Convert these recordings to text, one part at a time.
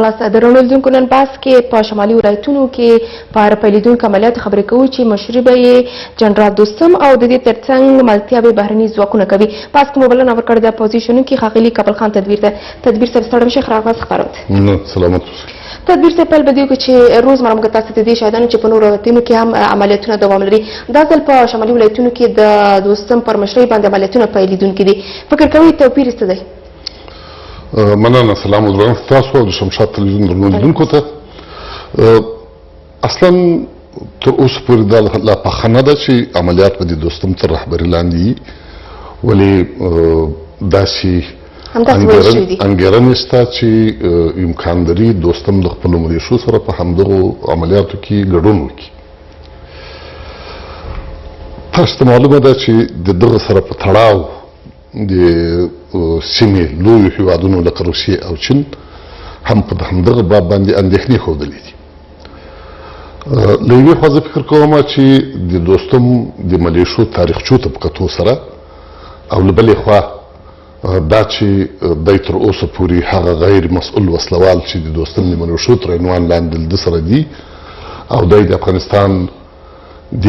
راغلاست. د رڼو لیدونکو نن بحث کې په شمالي ولایتونو کې په پیلیدونکو عملیاتو خبرې کوو چې مشري به یې جنرال دوستم او د دې ترڅنګ ملتیاوې بهرني ځواکونه کوي. بحث کې مو بلنه ورکړې ده پوزیشنونو کې ښاغلي کابل خان تدبیر ته. تدبیر صاحب ستړی مشئ، ښه راغلاست خپرونې. سلامت. تدبیر صاحب پیل به دې وکړو چې روزمره موږ تاسو ته د دې شاهدانو چې په نورو ولایتونو کې هم عملیاتونه دوام لري. دا ځل په شمالي ولایتونو کې د دوستم پر مشرۍ باندې عملیاتونه پیلیدونکي دي. فکر کوئ توپیر څه دی؟ مننه. سلام درنښت تاسو او د شمشاد تلویزیون درنو لیدونکو ته. اصلا تر اوسه پورې دا لا پخه نه ده چې عملیات به د دوستم تر رهبري لاندې وي، ولې داسې انګېرنې شته چې امکان لري دوستم د خپلو ملیشو سره په همدغو عملیاتو کې ګډون وکړي. تاسو ته معلومه ده چې د دغه سره په تړاو د سیمې لویو هېوادونو لکه روسیې او چین هم په همدغه باب باندې اندېښنې ښودلې دي. له یوې خوا زه فکر کوم چې د دوستم د ملیشو تاریخچو ته په کتو سره او له بلې خوا دا چې دی تر اوسه پورې هغه غیر مسؤل وسلوال چې د دوستم د ملیشو تر عنوان لاندې د سره دي او دی د افغانستان د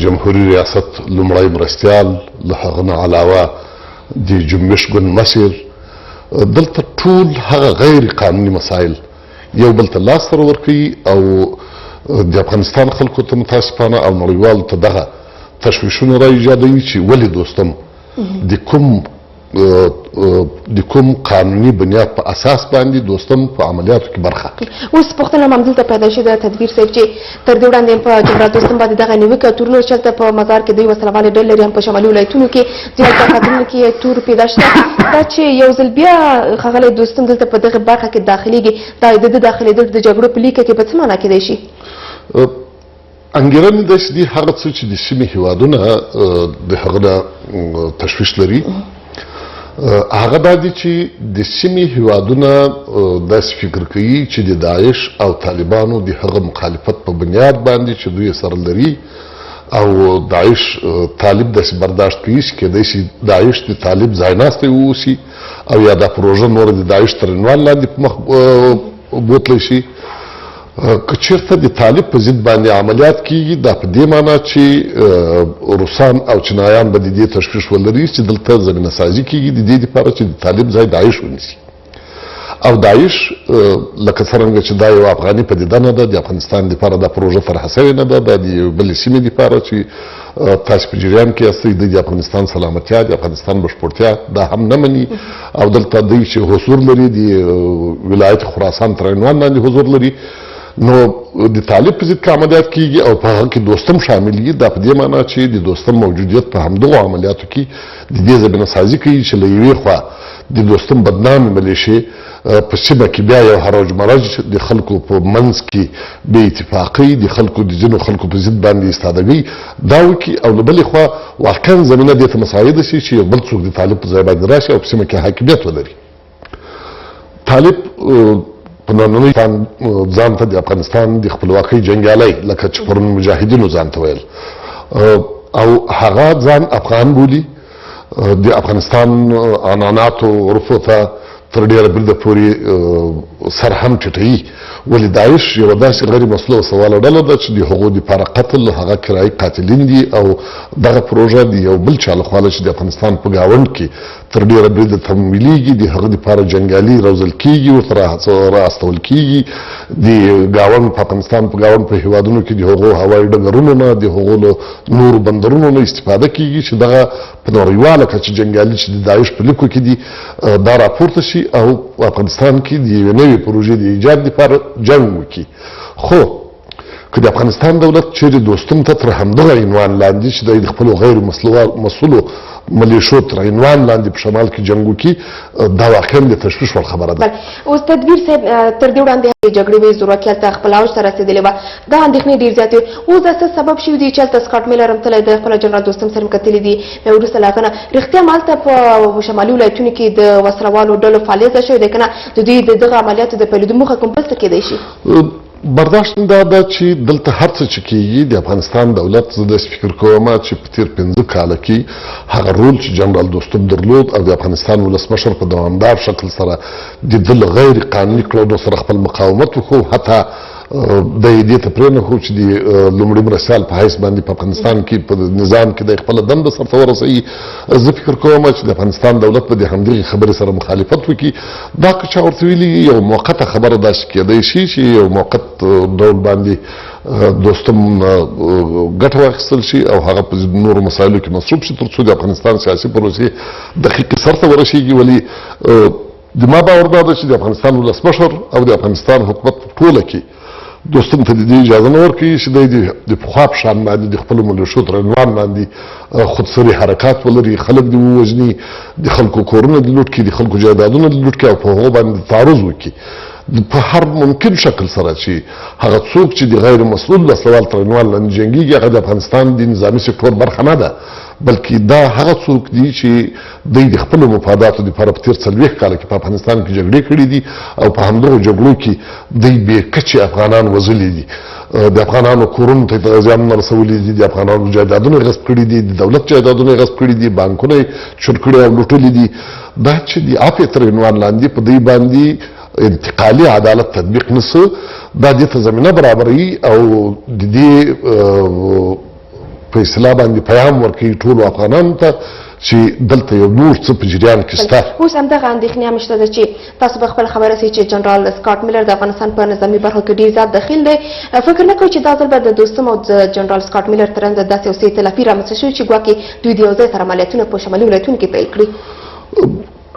جمهوري ریاست لومړی مرستیال، له هغه نه علاوه د جنبش ګوند مشر، دلته ټول هغه غیر قانوني مسایل یو بل ته لاس سره ورکوي او د افغانستان خلکو ته متاسفانه او نړیوالو ته دغه تشویشونه را ایجادوي چې ولې دوستم د کوم قانوني بنیاد په اساس باندې دوستم په عملیاتو کې برخه اخلي. اوس پوښتنه همدلته پیدا شوې ده تدبیر صاحب چې تر دې وړاندې په جنرال دوستم باندې دغه نیوکه تورونه چلته په مزار کې دوی وسلوالې ډلې لري، هم په شمالي ولایتونو کې ځینې تاقاتونو کې تور پیدا شته. دا چې یو ځل بیا ښاغلی دوستم دلته په دغه برخه کې داخلېږي، دا د ده داخلېدل د جګړو په لیکه کې په څه معنا کېدای شي؟ انګېرنې داسې دي هغه څه چې د سیمې هېوادونه د هغه نه تشویش لري هغه دا دي چې د سیمې هېوادونه داسې فکر کوي چې د داعش او طالبانو د هغه مخالفت په بنیاد باندې چې دوی سره لري او داعش طالب داسې برداشت کوي چې کېدای شي داعش د طالب ځایناستی واوسي او یا دا پروژه نوره د داعش تر عنوان لاندې په مخ بوتلی شي. که چېرته د طالب په ضد باندې عملیات کېږي دا په دې معنا چې روسان او چینایان به د دې تشویش ولري چې دلته زمینه سازي کېږي د دې دپاره چې د طالب ځای داعش ونیسي. او داعش لکه څرنګه چې دا یو افغاني پدیده نه ده، د افغانستان دپاره دا پروژه طرحه سوې نه ده، دا د یو بلې سیمې دپاره چې تاسو په جریان کې یاستئ د افغانستان سلامتیا، د افغانستان بشپړتیا دا هم نه مني او دلته دوی چې حضور لري د ولایت خراسان تر عنوان لاندې حضور لري. نو د طالب په ضد که عملیات کېږي او په هغه کې دوستم شامل وي دا په دې معنا چې د دوستم موجودیت په همدغو عملیاتو کې د دې زمینه سازي کوي چې له یوې خوا د دوستم بدنامې ملیشې په سیمه کې بیا یو هرج مرج د خلکو په منځ کې بې اتفاقۍ د خلکو د ځینو خلکو په ضد باندې استادګۍ دا وکړي او له بلې خوا واقعا زمینه دې ته مساعده شي چې یو بل څوک د طالب په ځای باندې راشي او په سیمه کې حاکمیت ولري. طالب په نننۍ ځان ته د افغانستان د خپلواکۍ جنګیالی لکه چې پرون مجاهدینو ځان ته ویل او هغه ځان افغان بولي، د افغانستان عنعناتو عرفو ته تر ډېره بریده پورې سر هم ټیټوي، ولې داعش یوه داسې غیر مسلوه سواله ډله ده چې د هغو دپاره قتل هغه کرایي قاتلین دي او دغه پروژه د یو بل چا لخوا چې د افغانستان په ګاونډ کې تر ډېره بریده تمویلېږي، د هغه دپاره جنګیالي روزل کېږي، ورته رااستول کېږي، د ګاونډ په افغانستان په ګاونډ په هېوادونو کې د هغو هوایي ډګرونو نه د هغو له نورو بندرونو نه استفاده کېږي چې دغه په نړیواله کچه جنګیالي چې د داعش په لیکو کې دي دا راپورته شي او افغانستان کې د یوې نوې پروژې د ایجاد لپاره جنګ وکړي. خو که د افغانستان دولت چیرې دوستم ته تر همدغه عنوان لاندې چې د خپلو غیر مسؤلو ملیشو تر عنوان لاندې په شمال کې جنګ وکړي دا واقعا د تشویش وړ خبره ده. اوس تدبیر صاحب تر دې وړاندې جګړې وې زورواکۍ هلته خپل اوج ته رسېدلې وه، دا اندېښنې ډېر زیاتې وې. اوس دا څه سبب شوي دي چې هلته سکاټ میلر هم تللی دی، خپله جنرال دوستم سره هم کتلي دي، بیا وروسته له هغه نه رښتیا هم هلته په شمالي ولایتونو کې د وسله والو ډلو فعالیت شوی دی که نه؟ د دوی د دغه عملیاتو د پیلېدو موخه کوم بل څه کېدای شي؟ برداشت دا ده چې دلته هر څه چې کېږي د افغانستان دولت زه داسې فکر کوم چې په تېر 15 کاله کې هغه رول چې جنرال دوستم درلود او د افغانستان ولسمشر په دوامدار شکل سره د ده له غیر قانوني کړنو سره خپل مقاومت وکړو، حتی د دې ته پرېنښود چې د لومړي مرستیال په حیث باندې په افغانستان کې په نظام کې د خپله دنده سرته ورسوي. زه فکر کوم چې د افغانستان دولت به د همدغې خبرې سره مخالفت وکړي. دا که چا ورته ویلي یو موقته خبره داسې کېدی شي چې یو موقت ډول باندې دوستم ګټه واخیستل شي او هغه په نورو مسایلو کې مصروف شي تر څو د افغانستان سیاسي پروسې دقیقې سرته ورسیږي. ولې زما باور دا ده چې د افغانستان ولسمشر او د افغانستان حکومت په ټوله کې دوستم ته د دې اجازه نه ورکوي چې دی د پخوا په شان باندې د خپلو ملیشو تر عنوان باندې خودسري حرکات ولري، خلک دې ووژني، د خلکو کورونه دې لوټ کړي، د خلکو جایدادونه دې لوټ کړي او په هغو باندې تعرض وکړي په هر ممکن شکل سره چې هغه څوک چې د غیر مسؤل وسلوال تر عنوان لاندې جنګېږي هغه د افغانستان د نظامي سکتور برخه نه ده، بلکې دا هغه څوک دي چې دوی د خپلو مفاداتو دپاره په تېر 40 کاله کې په افغانستان کې جګړې کړي دي او په همدغو جګړو کې دوی بې کچې افغانان وژلي دي، د افغانانو کورونو ته زیانونه رسولي دي، د افغانانو جایدادونه یې غصب کړي دي، د دولت جایدادونه یې غصب کړي دي، بانکونه یې چور کړي او لوټلي دي. دا چې د عفوې تر عنوان لاندې په دوی باندې انتقالي عدالت تطبیق نسو، دا دې ته زمینه برابروي او د دې په اصطلاح باندې پیغام ورکوي ټولو افغانانو ته چې دلته یو نور څه په جریان کې شته. اوس همدغه اندېښنې هم شته ده چې تاسو به خپل خبره سئ چې جنرال سکاټ میلر د افغانستان په نظامي برخو کې ډېر زیات دخیل دی. فکر نه کوئ چې دا ځل به د دوستم او د جنرال سکاټ میلر ترمنځ داسې یو څه اختلافي رامنځته شوي چې ګواکې دوی د یو ځای سره عملیاتونه په شمالي ولایتونو کې پیل کړي؟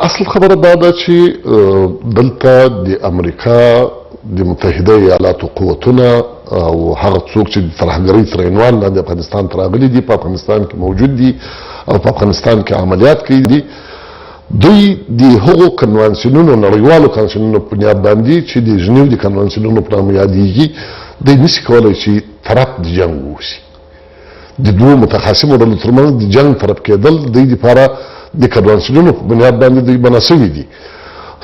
اصل خبره دا ده چې دلته د امریکا د متحده ایالاتو قوتونه او هغه څوک چې د ترهګرۍ تر عنوان لاندې افغانستان ته راغلي دي، په افغانستان کې موجود دي او په افغانستان کې عملیات کوي دي، دوی د هغو کنوانسیونونو نړیوالو کنوانسیونونو په بنیاد باندې چې د ژنیو د کنوانسیونونو په نامه یادېږي دوی نشي کولی چې طرف د جنګ واوسي. د دوو متخاصمو ډلو ترمنځ د جنګ طرف کېدل دوی دپاره د کنوانسیونونو په بنیاد باندې دوی بنا سوي دي.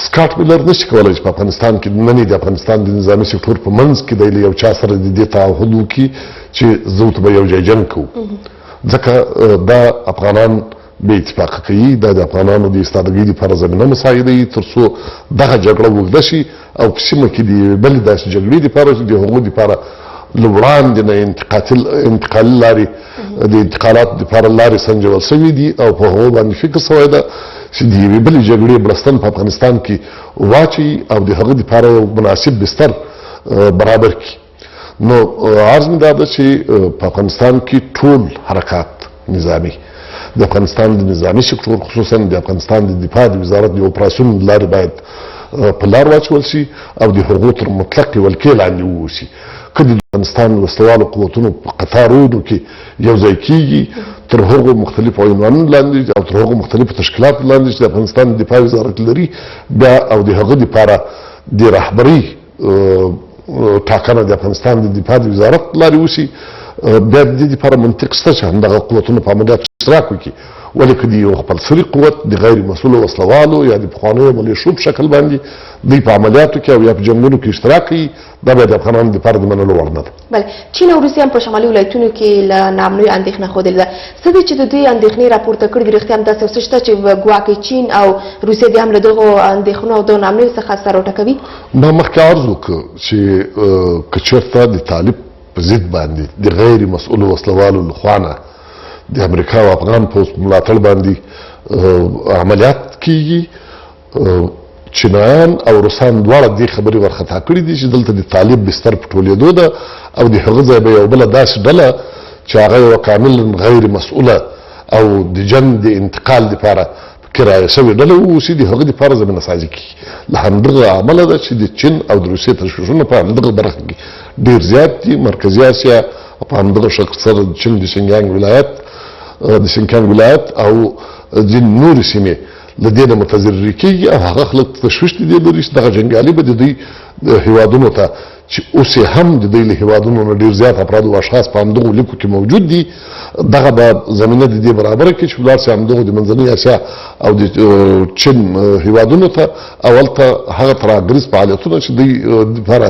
سکاټ میلر نشي کولی چې په افغانستان کې ننني د افغانستان د نظامي سکتور په منځ کې دی له یو چا سره د دې تعهد وکړي چې زه ورته به یو ځای جنګ کوو، ځکه دا افغانان بې اتفاقه کوي، دا د افغانانو د ایستادګۍ دپاره زمینه مساعدوي تر څو دغه جګړه اوږده شي او په سیمه کې د بلې داسې جګړې دپاره چې د هغو دپاره له وړاندې نه انتقالي لارې د انتقالاتو دپاره لارې سنجول سوي دي او په هغو باندې فکر سوی ده چې د یوې بلې جګړې بړستن په افغانستان کې واچوي او د هغه دپاره یو مناسب بستر برابر کړي. نو عرض مې دا ده چې په افغانستان کې ټول حرکات نظامي د افغانستان د نظامي سکتور خصوصا د افغانستان د دفاع د وزارت د اپراسیون لارې باید په لار واچول شي او د هغو تر مطلقې ولکې لاندې ووسي. که د افغانستان وسلوالو قوتونو په قطارونو کې یو ځای کېږي تر هغو مختلفو عنوانونو لاندې او تر هغو مختلفو تشکیلاتو لاندې چې د افغانستان د دفاع وزارت لري بیا او د هغه دپاره د رهبرۍ ټاکنه د افغانستان د دفاع د وزارت لارې وشي، بیا د دې دپاره منطق شته چې همدغه قوتونه په عملیاتو اشتراک وکړي. ولې که د یو خپلسري قوت د غیر مسؤلو وسلوالو یا د پخوانیو ملیشو په شکل باندې دوی په عملیاتو کې او یا په جنګونو کې اشتراک کوي، دا بیا د افغانانو دپاره د منلو وړ نه ده. بله، چین او روسیه هم په شمالي ولایتونو کې له ناامنیو اندېښنه ښودلې ده. څه دي چې د دوی اندېښنې راپورته کړي دي؟ رښتیا هم داسې یو څه شته چې ګواکې چین او روسیه دې هم له دغو اندېښنو او دغو ناامنیو څخه سر وټکوي؟ ما مخکې عرض وکړ چې که چېرته د طالب په ضد باندې د غیر مسؤلو وسلوالو لخوا نه د امریکا او افغان پوځ ملاتړ باندې عملیات کیږي، چینایان او روسان دواړه دې خبرې ورخطا کړي دي چې دلته د طالب بستر په ټولېدو ده او د هغه ځای به یو بله داسې ډله چې هغه یوه کاملا غیر مسؤله او د جنګ د انتقال دپاره کرایه شوې ډله واوسي، د هغه دپاره زمینه سازي کړي. له همدغه عمله ده چې د چین او د روسیې تشویشونه په همدغه برخه کې ډېر زیات دي. مرکزي اسیا په همدغه شکل سره د چین د شینګیانګ ولایت او ځینې نورې سیمې له دې نه متضررې کېږي او هغه خلک تشویش د دې لري چې دغه جنګیالي به د دوی هیوادونو ته چې اوس یې هم د دوی له هیوادونو نه ډېر زیات افراد او اشخاص په همدغو لیکو کې موجود دي، دغه به زمینه د دې برابره کړي چې ولاړ شي همدغو د منځنۍ اسیا او د چین هیوادونو ته او هلته هغه ترهګریز فعالیتونه چې دوی دپاره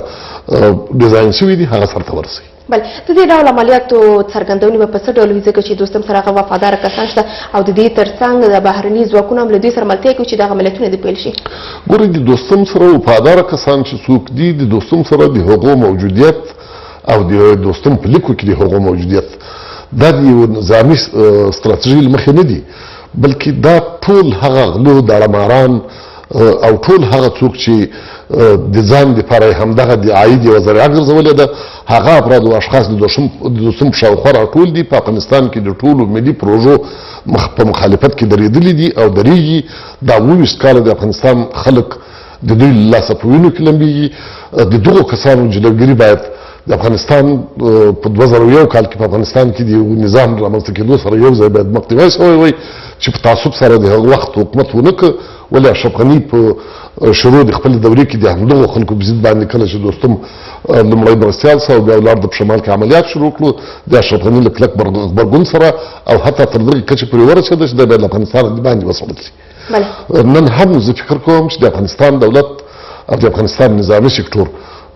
ډیزاین شوي دي هغه سرته ورسوي. بل د دې ډول عملیاتو څرګندونې به په څه ډول وي ځکه چې دوستم سره هغه وفاداره کسان شته او د دې ترڅنګ د بهرني ځواکونه هم له دوی سره ملتیا کوي چې دغه عملیاتونه دې پیل شي. ګورئ د دوستم سره وفاداره کسان چې څوک دي د دوستم سره د هغو موجودیت او د دوستم په لیکو کې د هغو موجودیت دا د یو نظامي ستراتیژۍ له مخې نه دي بلکې دا ټول هغه غلو داړماران او ټول هغه څوک چې د ځان دپاره یې همدغه د عاید یوه ذریعه ګرځولې ده هغه افراد او اشخاص د دوستم په شاوخوا راټول دي په افغانستان کې د ټولو ملي پروژو په مخالفت کې درېدلي دي او درېږي دا 22 کاله د افغانستان خلک د دوی له لاسه په وینو کې لمبېږي د دغو کسانو جلوګیري باید د افغانستان په 2001 کال کې په افغانستان کې د یو نظام رامنځته کېدو سره یو ځای باید مخنیوی شوی وی چې په تعصب سره د هغه وخت حکومت ونه کړ ولې اشرف غني په شروع د خپل دورې کې د همدغو خلکو په ضد باندې کله چې دوستم لومړی مرستیال سو بیا ولاړ د په شمال کې عملیات شروع کړو د اشرف غني له کلک غبرګون سره او حتی تر دغې کچې پورې ورسېده چې دا بیا د افغانستان د باندې وسوړل شي. نن هم زه فکر کوم چې د افغانستان دولت او د افغانستان نظامي سکتور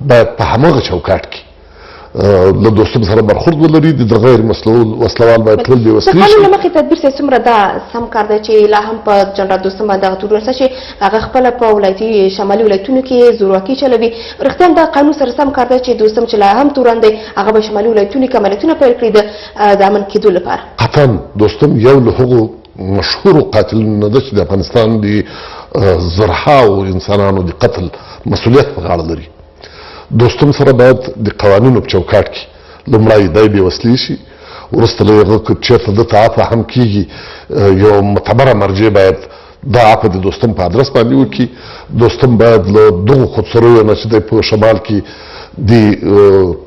باید په هماغه چوکاټ کې له دوستم سره برخورد ولري د غیر وسلوال باید ټول بې وسلې شي. د قانون له مخې تدبیر صاحب څومره دا سم کار دی چې لا هم په جنرال دوستم باندې دغه تور ورسه چې هغه خپله په ولایتي شمالي ولایتونو کې زورواکي چلوي رښتیا هم دا قانون سره سم کار دی چې دوستم چې لا هم تورن دی هغه به شمالي ولایتونو کې عملیاتونه پیل کړي د امن کېدو لپاره. قطعا دوستم یو له هغو مشهورو قاتلونو نه ده چې د افغانستان د زرهاو انسانانو د قتل مسؤلیت په غاړه لري. دوستم سره باید د قوانینو په چوکاټ کې لومړی دی بې وسلې شي وروسته له هغه که چېرته ده ته عفوه هم کېږي یو معتبره مرجع باید دا عفوه د دوستم په ادرس باندې وکړي. دوستم باید له دغو خودسریو نه چې دی په شمال کې د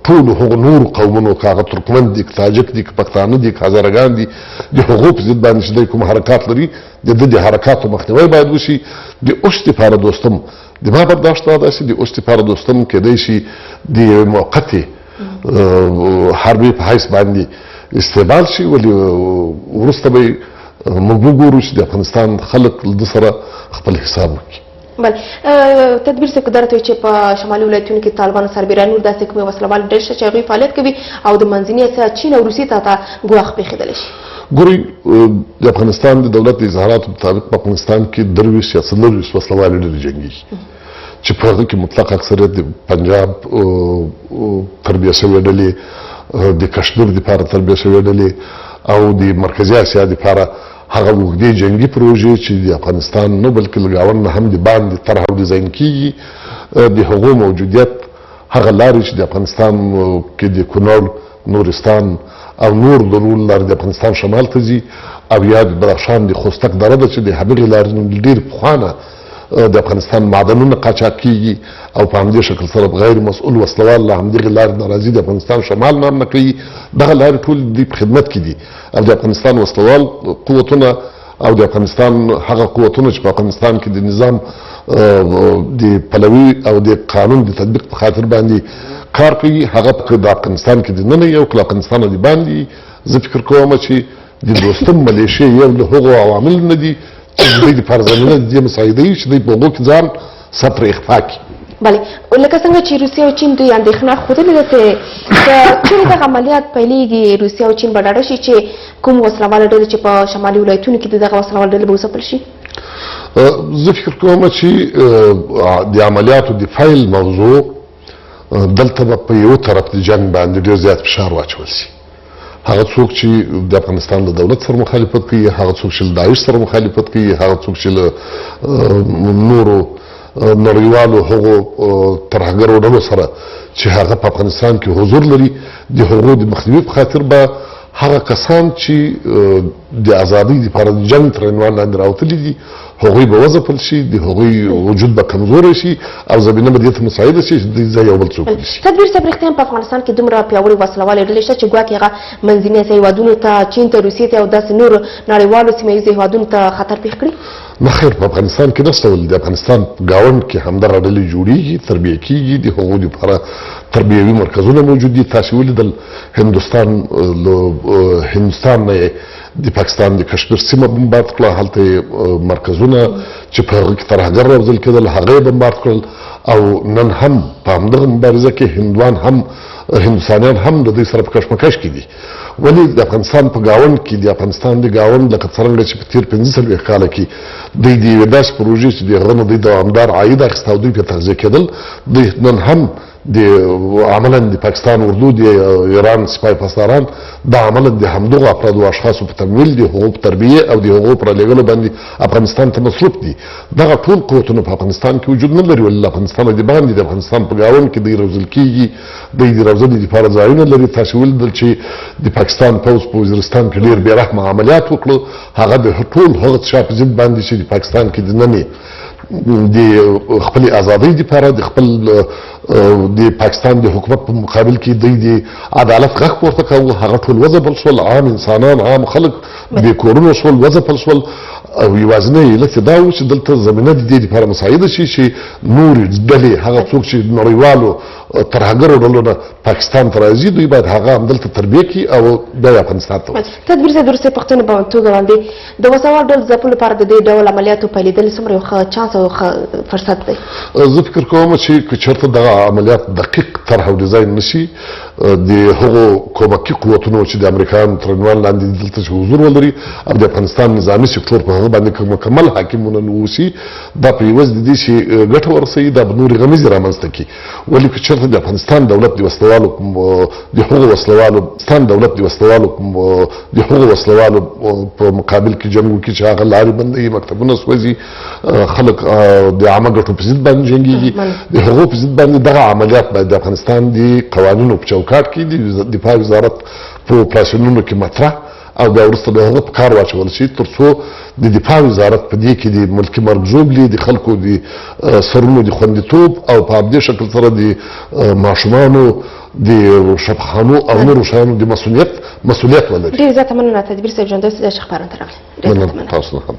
ټولو هغو نورو قومونو که هغه ترکمن دي که تاجک دي که پښتانه دي که هزارګان دي د هغو په ضد باندې چې دی کوم حرکات لري د ده د حرکاتو مخنیوی باید وشي. د اوس دپاره دوستم د ما برداشت دا داسې د اوس دپاره دوستم کېدی شي د یوې موقتې حربې په حیث باندې استعمال شي ولې وروسته به موږ وګورو چې د افغانستان خلک له ده سره خپل حساب وکړي. بل تدبیر صاحب که درته وي چې په شمالي ولایتونو کې طالبانو سربېره نور داسې کومې وسلوال ډېر شته چې هغوی فعالیت کوي او د منځني اسیا چین او روسیې ته ګواښ پېښېدلی شي. ګورئ د افغانستان د دولت د اظهاراتو مطابق په افغانستان کې 23 یا 24 وسلوالې ډلې جنګېږي چې په هغه کې مطلق اکثریت د پنجاب تربیه شوې ډلې د کشمیر دپاره تربیه شوې ډلې او د مرکزي اسیا دپاره هغه اوږدې جنګي پروژې چې د افغانستان نه بلکې له ګاونډ نه هم د باندې طرح او ډیزاین کېږي د هغو موجودیت هغه لارې چې د افغانستان کې د کونړ نورستان او نور د رول لارې د افغانستان شمال ته ځي او یا د بدخشان د خوستک دره ده چې د همدغې لارې نه ډېر پخوانه د افغانستان معدنونه قاچاق کېږي او په همدې شکل سره غیر مسؤل وسلوال له همدغې لارې نه راځي د افغانستان شمال نه هم نه کوي. دغه لارې ټول د دوی په خدمت کې دي او د افغانستان وسلوال قوتونه او د افغانستان هغه قوتونه چې په افغانستان کې د نظام د پلوي او د قانون د تطبیق په خاطر باندې کار کوي هغه که د افغانستان کې دننه یو که له افغانستانه د باندې زه فکر کوم چې د دوستم ملیشې یو له هغو عوامل نه دي چې د دوی دپاره زمینه د دې مساعده وي چې دوی په هغو کې ځان سطر اخفا کړي. بله لکه څنګه چې روسیه او چین دوی اندېښنه ښودلې ده چې چېرې دغه عملیات پیلېږي روسیه او چین به ډاډه شي چې کوم وسلواله ډلې چې په شمالي ولایتونو کې د دغه وسلواله ډلې به وځپل شي. زه فکر کوم چې د عملیاتو د فیل موضوع دلته به په یو طرف د جنګ باندې ډېر زیات فشار واچول شي. هغه څوک چې د افغانستان له دولت سره مخالفت کوي هغه څوک چې له داعش سره مخالفت کوي هغه څوک چې له نورو نړیوالو هغو ترهګرو ډلو سره چې هغه په افغانستان کې حضور لري د هغو د مخنیوي په خاطر به هغه کسان چې د ازادۍ دپاره د جنګ تر عنوان لاندې راوتلي دي هغوی به وځپل شي د هغوی وجود به کمزوری شي او زمینه به دې ته مساعده شي چې دوی ځای یو بل څوک ونیسي. تدبیر صاحب رښتیا هم په افغانستان کې دومره پیاوړې وسلوالې ډلې شته چې ګواکې هغه منځني اسیا هېوادونو ته چین ته روسیې ته او داسې نورو نړیوالو سیمه ییزو هېوادونو ته خطر پېښ کړي؟ نه خیر په افغانستان کې نشته ولې د افغانستان ګاونډ کې همدغه ډلې جوړېږي تربیه کېږي د هغو دپاره تربیوي مرکزونه موجود دي. تاسې ولیدل هندوستان نه د پاکستان د کشمیر سیمه بمبارد کړه، هلته مرکزونه چې په هغه کې ترهګر روزل کېدل هغه یې بمبارد کړل. او نن هم په همدغه مبارزه کې هندوستانیان هم د دوی سره په کشمکش کې دي. ولې د افغانستان په ګاونډ کې د افغانستان د ګاونډ لکه څرنګه چې په تېر 45 کاله کې دوی د یوې داسې پروژې چې د هغه نه دوی دوامدار عاید اخیسته او دوی پرې تغذیه کېدل، دوی نن هم د عملا د پاکستان اردو د ایران سپاه پاسداران دا عملا د همدغو افرادو اشخاصو په تمویل د هغو په تربیې او د هغو په رالېږلو باندې افغانستان ته مصروف دي. دغه ټول قوتونه په افغانستان کې وجود نه لري، ولې افغانستان د باندې د افغانستان په ګاونډ کې دوی روزل کېږي، دوی د روزنې دپاره ځایونه لري. تاسې ولیدل چې د پاکستان پوځ په وزیرستان کې ډېر بې رحمه عملیات وکړو، هغه د ټول هغه څه په ضد باندې چې د پاکستان کې دننه د خپل ازادۍ لپاره د خپل د پاکستان د حکومت په مقابل کې دوی د عدالت غږ پورته کاوه، هغه ټول وځپل شول، عام انسانان عام خلک بې کورونه شول، وځپل شول. او یوازینی علت دا و چې دلته زمینه د دې لپاره مساعده شي چې نورې ډلې هغه څوک چې نړیوالو ترهګرو ډلو نه پاکستان ته راځي دوی باید هغه همدلته تربیه کړي او بیا یې افغانستان ته ورسي. تدبیر صاحب، وروستۍ پوښتنه په توګه باندې د وسوال ډلو ځپلو لپاره د دې ډول عملیاتو پیلېدل څومره یو ښه چانس او ښه فرصت دی؟ زه فکر کوم چې که چېرته دغه عملیات دقیق طرح او ډیزاین نشي، د هغو کومکي قوتونو چې د امریکایانو تر عنوان لاندې دلته چې حضور ولري او د افغانستان نظامي سکتور په هغه باندې مکمل حاکم ونوسي، دا په عوض د دې چې ګټه ورسوي دا به نورې غمیزې رامنځته کړي. ولې که چېرته د افغانستان دولت د وسلوالو په مقابل کې جنګ وکړي چې هغه لارې بندوي، مکتبونه سوځي، خلک د عامه ګټو په ضد باندې جنګېږي، د هغو په ضد باندې دغه عملیات باید د افغانستان د قوانینو په چوکاټ کې د دفاع وزارت په اپراسیونونو کې مطرح او بیا وروسته د هغه په کار واچول شي تر څو د دفاع وزارت په دې کې د ملکي مرګ ژوبلې د خلکو د سرونو د خوندیتوب او په همدې شکل سره د ماشومانو د شفاخانو او نورو شیانو د مسؤلیت ولري. ډېر زیاته مننه تدبیر صاحب ژوندی اوسئ، د شیخ خپرونې ته راغلی. تاسو نه هم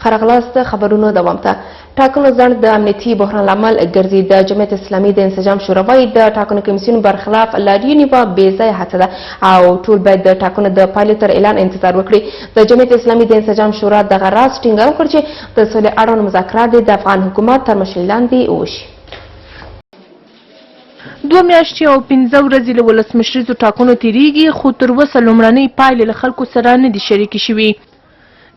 ښه راغلاست. خبرونو دوام ته. ټاکنو ځنډ د امنیتي بحران لامل ګرځي. د جمعیت اسلامي د انسجام شورا وایي د ټاکنو کمیسیون برخلاف لاریون یوه بې ځایه هڅه ده او ټول باید د ټاکنو د پایلې تر اعلان انتظار وکړي. د جمعیت اسلامي د انسجام شورا دغه راز ټینګار وکړ چې د سولې اړوند مذاکرات د افغان حکومت تر مشرۍ لاندې وشي. 2 میاشتې او 15 ورځې له ولسمشریزو ټاکنو تیریږي، خو تر اوسه لومړنۍ پایلې له خلکو سره نه دي شریکې شوي.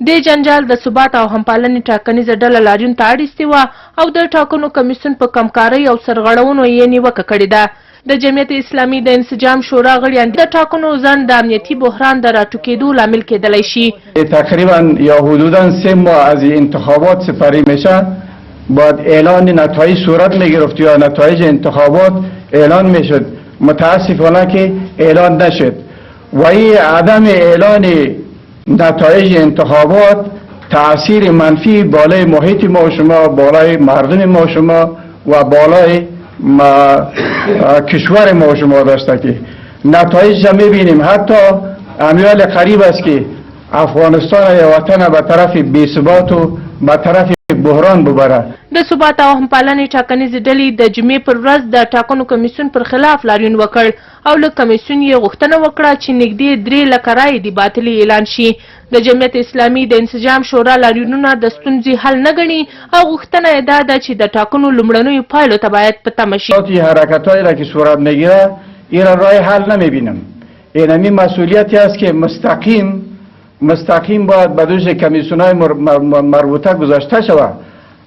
دې جنجال د ثبات او همپالنې ټاکنیزه ډله لاریون ته اړیستې وه او د ټاکنو کمیسیون په کمکارۍ او سرغړونو یې نیوکه کړې ده. د جمعیت اسلامي د انسجام شورا غړي د ټاکنو ځنډ د امنیتي بحران د راټوکېدو لامل کېدلی شي. تقریبا یا حدودا 3 ماه از انتخابات سپری میشه، باید اعلان نتایج صورت میگرفت یا نتایج انتخابات اعلان میشد. متاسفانه که اعلان نشد و این عدم اعلان نتایج انتخابات تأثیر منفی بالای محیط ما شما، بالای مردم ما شما و بالای کشور ما شما داشته که نتایج میبینیم. حتی امیال قریب است که افغانستان یا وطن به طرف بی‌ثبات و به طرف بحران ببره. د ثبات او همپالنې ټاکنیزې ډلې د جمعې پر ورځ د ټاکنو کمیسیون پر خلاف لاریون وکړ او له کمیسیون یې غوښتنه وکړه چې نږدې 3 لکه رایې د باطلې اعلان شي. د جمعیت اسلامي د انسجام شورا لاریونونه د ستونزې حل نه ګڼي او غوښتنه یې دا ده چې د ټاکنو لومړنیو پایلو ته باید په تمه شي. حرکت‌هایی را که صورت میگیره این راه حل نمیبینم. اینمی مسئولیتی است که مستقیم باید به دوش کمیسیون‌های مربوطه گذاشته شود.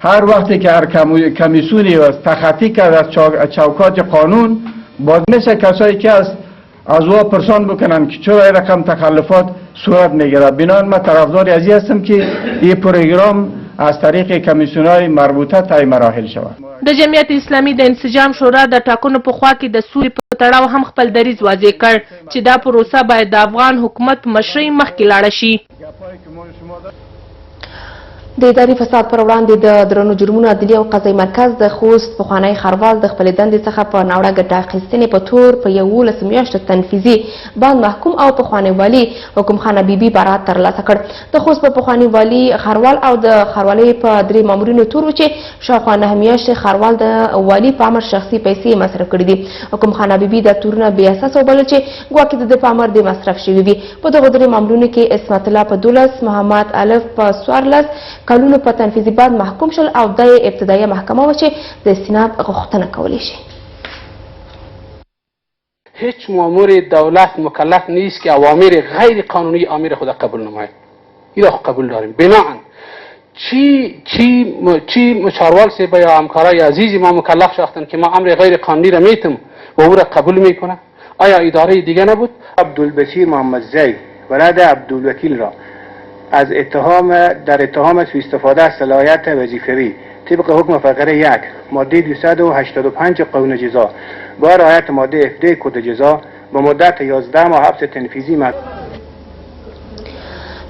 هر وقتی که هر کمیسیونی تخطی کرد از چوکات قانون، باید مثل کسایی که از او پرسان بکنن که چرا این رقم تخلفات صورت میگیرد. بنابراین من طرفدار ازی هستم که این پروگرام از طریق کمیسیون‌های مربوطه طی مراحل شود. د جمعیت اسلامي د انسجام شورا د ټاکنو په خوا کې د سولې په تړاو هم خپل دریځ واضح کړ چې دا پروسه باید د افغان حکومت په مشرۍ مخکې لاړه شي. د اداري فساد پر وړاندې د درنو جرمونو عدلي او قضایي مرکز د خوست پخوانی ښاروال د خپلې دندې څخه په ناوړه ګټه اخیستنې په تور په 11 میاشتو تنفیذي باند محکوم او پخوانی والي حکم خان حبیبي برات ترلاسه کړ. د خوست په پخوانی والي ښاروال او د ښاروالۍ په 3 مامورینو تور و چې شاوخوا 9 میاشتې ښاروال د والي په امر شخصي پیسې مصرف کړي دي. حکم خان حبیبي د تورونه بې اساسه وبلل چې ګواکې د ده په امر دې مصرف شوي وي. په دغو 3 مامورینو کې عصمت الله په 12، محمد الف په 14 کلونو په تنفیذي باند محکوم شول او د ابتدایي محکمه و چې د استیناب غوښتنه کولی شي. هیچ مامور دولت مکلف نیست که اوامر غیر قانونی امیر خود قبول نماید. این قبول داریم. بناهن چی مشاروال سے یا همکارای عزیزی ما مکلف شدن که ما امر غیر قانونی را میتم و او را قبول میکنه؟ آیا اداره دیگه نبود؟ عبدالبصیر محمد زی ولد عبدالوکیل را از در اتهام سوء استفاده از صلاحیت وظیفوی طبق حکم فقره 1 ماده 285 قانون جزا با رعایت ماده 17 کد جزا با مدت 11 ماه حبس تنفیذی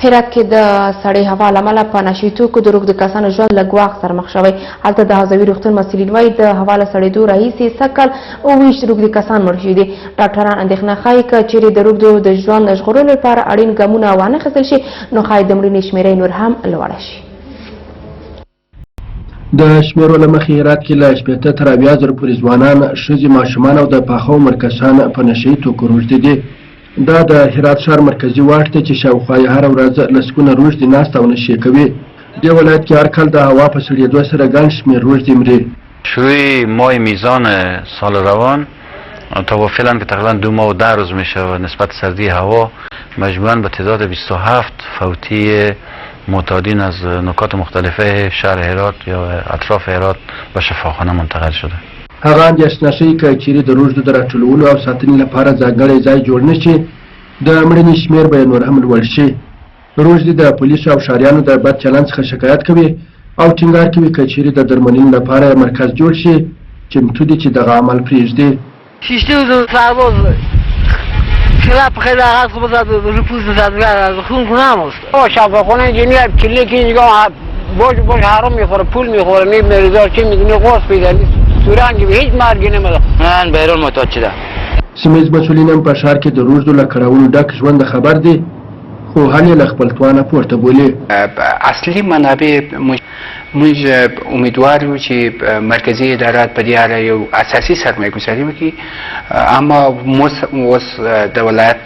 هرات کې د سړې هوا له امله په نشهیي توکو د روږدو کسانو ژوند له ګواښ سره مخ شوی. هلته د حوزوي روغتون مسؤلین وایي د هوا له سړېدو راهیسې سږ کال 28 روږدي کسان مړ شوي دي. ډاکټران اندېښنه ښایي که چیرې د روږدو د ژوند ژغورلو لپاره اړین ګامونه وانخیستل شي نو ښایي د مړینې شمېره نور هم لوړه شي. د شمیرو له مخې هرات کې له 80 تر 80 زره پورې ځوانان، ښځې، ماشومان او د پاخه عمر کسان په نشهیي توکو روږدي دي. دا د هرات ښار مرکزي واټ دی چې شاوخوا یې هره ورځ لسګونه روږدي ناست او نشې کوي. دې ولایت کې هر کال د هوا په سړېدو سره ګڼ شمېر روږدي مري. شروع ماه میزان سال روان تا فعلا که تقریبا 2 ماه و 10 روز میشه و نسبت سردی هوا مجموعاً به تعداد 27 فوتی معتادین از نکات مختلفه شهر هرات یا اطراف هرات به شفاخانه منتقل شده. هغه اندېښنه ښیي که چیرې د روږدو د راټولولو او ساتنې لپاره ځانګړی ځای جوړ نه شي د مړینې شمېر به یې نور هم لوړ شي. روږدي د پولیسو او ښاریانو د بد چلند څخه شکایت کوي او ټینګار کوي که چیرې د درملنې لپاره مرکز جوړ شي چمتو دي چې دغه عمل پرېږدي. کلاب خیلی عقص بزد رو پوز بزدگر از خون کنم است شفاخانه اینجوری کلیک اینجا باش حرام میخوره پول میخوره مریضا چی میدونی قرص پیدا نیست سورنگی به هیچ مرگی نمیده. من بیرون معتاد شدم. سیمه‌ییز مسئولین هم په ښار کې د روږدو له کړاوونو ډک ژوند خبر دي خو حل یې له خپل توانه پورته بولي. اصلی منابع موږ امیدوار یو چې مرکزي ادارات په دې اړه یو اساسي سرمایه ګذاري وکړي، اما اوس د ولایت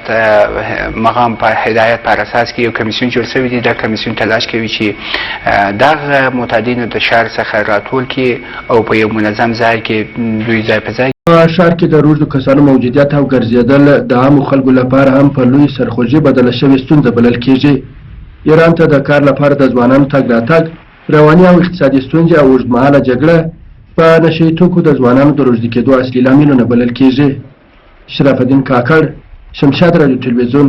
مقام په هدایت پر اساس کې یو کمیسیون جوړ شوی دی. دا کمیسیون تلاش کوي چې دغه معتادینو د شهر څخه راټول کړي او په یو منظم ځای کې دوی ځای په ځای. په ښار کې د روږدو کسانو موجودیت او ګرځېدل د عامو خلکو لپاره هم په لوی سرخوږي بدله شوې ستونزه بلل کېږي. ایران ته د کار لپاره د ځوانانو تګ راتګ، رواني او اقتصادي ستونزې او اوږدمهاله جګړه په نشهیي توکو د ځوانانو د روږدي کېدو اصلي لاملونه بلل کېږي. شرف الدین کاکړ، شمشاد راډیو تلویزیون،